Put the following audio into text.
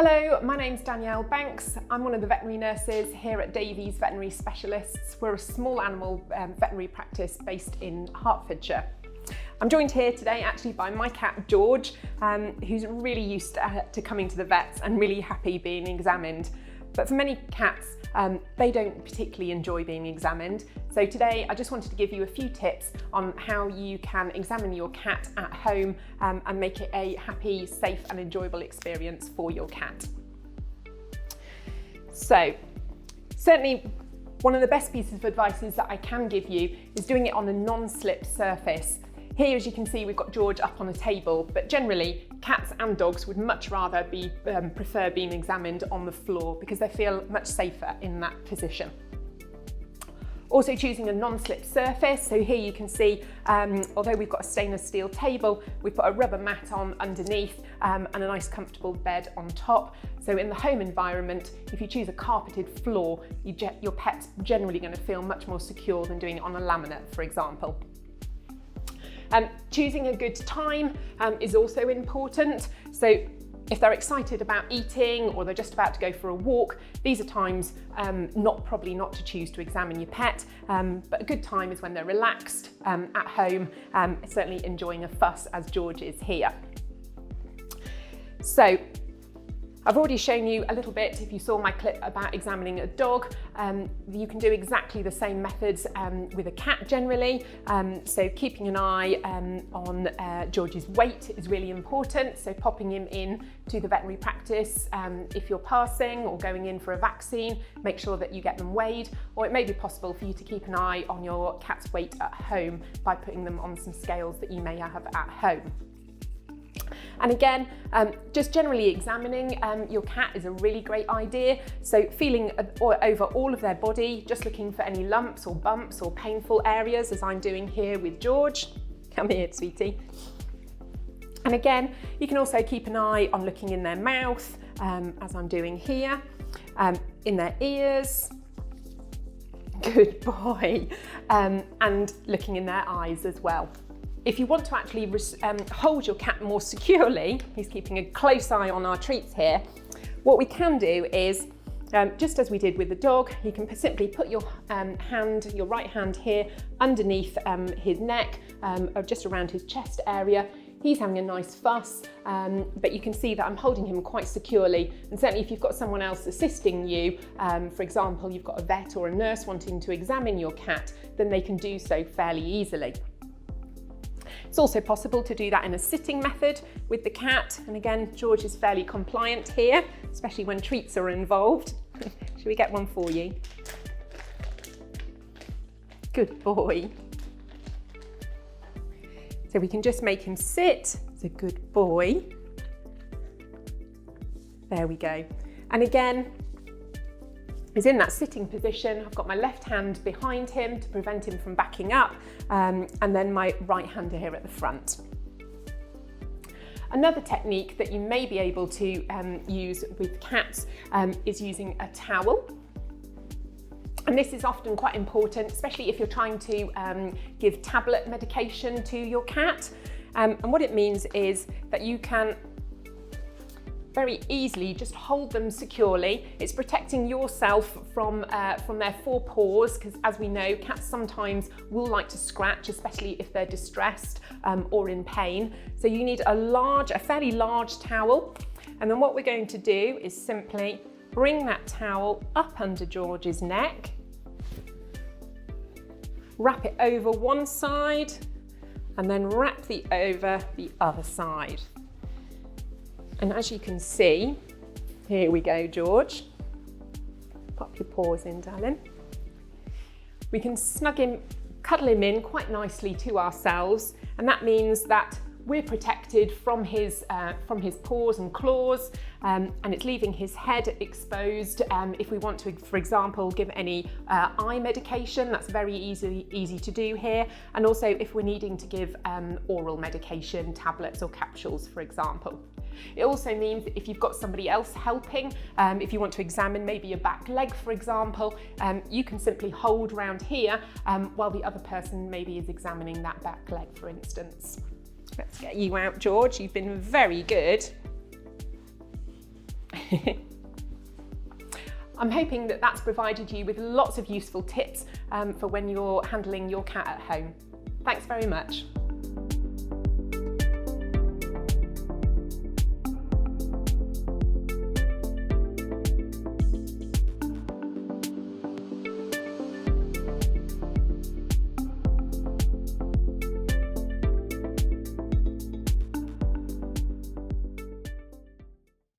Hello, my name's Danielle Banks. I'm one of the veterinary nurses here at Davies Veterinary Specialists. We're a small animal veterinary practice based in Hertfordshire. I'm joined here today actually by my cat George, who's really used to coming to the vets and really happy being examined. But for many cats, they don't particularly enjoy being examined. So today I just wanted to give you a few tips on how you can examine your cat at home and make it a happy, safe and enjoyable experience for your cat. So certainly one of the best pieces of advice that I can give you is doing it on a non-slip surface. Here, as you can see, we've got George up on a table, but generally cats and dogs would much rather prefer being examined on the floor because they feel much safer in that position. Also choosing a non-slip surface. So here you can see, although we've got a stainless steel table, we've put a rubber mat on underneath and a nice comfortable bed on top. So in the home environment, if you choose a carpeted floor, your pet's generally going to feel much more secure than doing it on a laminate, for example. Choosing a good time is also important. So if they're excited about eating or they're just about to go for a walk, these are times probably not to choose to examine your pet, but a good time is when they're relaxed at home, certainly enjoying a fuss as George is here. So I've already shown you a little bit, if you saw my clip about examining a dog, you can do exactly the same methods with a cat generally. So keeping an eye on George's weight is really important. So popping him in to the veterinary practice if you're passing or going in for a vaccine, make sure that you get them weighed, or it may be possible for you to keep an eye on your cat's weight at home by putting them on some scales that you may have at home. And again, just generally examining your cat is a really great idea. So feeling over all of their body, just looking for any lumps or bumps or painful areas, as I'm doing here with George. Come here, sweetie. And again, you can also keep an eye on looking in their mouth, as I'm doing here, in their ears. Good boy. And looking in their eyes as well. If you want to actually hold your cat more securely, he's keeping a close eye on our treats here, what we can do is, just as we did with the dog, you can simply put your your right hand here underneath his neck, or just around his chest area. He's having a nice fuss, but you can see that I'm holding him quite securely. And certainly if you've got someone else assisting you, for example, you've got a vet or a nurse wanting to examine your cat, then they can do so fairly easily. It's also possible to do that in a sitting method with the cat. And again, George is fairly compliant here, especially when treats are involved. Should we get one for you? Good boy. So we can just make him sit. It's a good boy. There we go. And again, he's in that sitting position. I've got my left hand behind him to prevent him from backing up, and then my right hand here at the front. Another technique that you may be able to use with cats is using a towel. And this is often quite important, especially if you're trying to give tablet medication to your cat. And what it means is that you can very easily just hold them securely. It's protecting yourself from their forepaws, because as we know, cats sometimes will like to scratch, especially if they're distressed or in pain. So you need a fairly large towel. And then what we're going to do is simply bring that towel up under George's neck, wrap it over one side, and then wrap over the other side. And as you can see, here we go, George. Pop your paws in, darling. We can cuddle him in quite nicely to ourselves, and that means that we're protected from his paws and claws, and it's leaving his head exposed. If we want to, for example, give any eye medication, that's very easy to do here. And also if we're needing to give oral medication, tablets or capsules, for example. It also means that if you've got somebody else helping, if you want to examine maybe a back leg, for example, you can simply hold round here while the other person maybe is examining that back leg, for instance. Let's get you out, George. You've been very good. I'm hoping that that's provided you with lots of useful tips for when you're handling your cat at home. Thanks very much.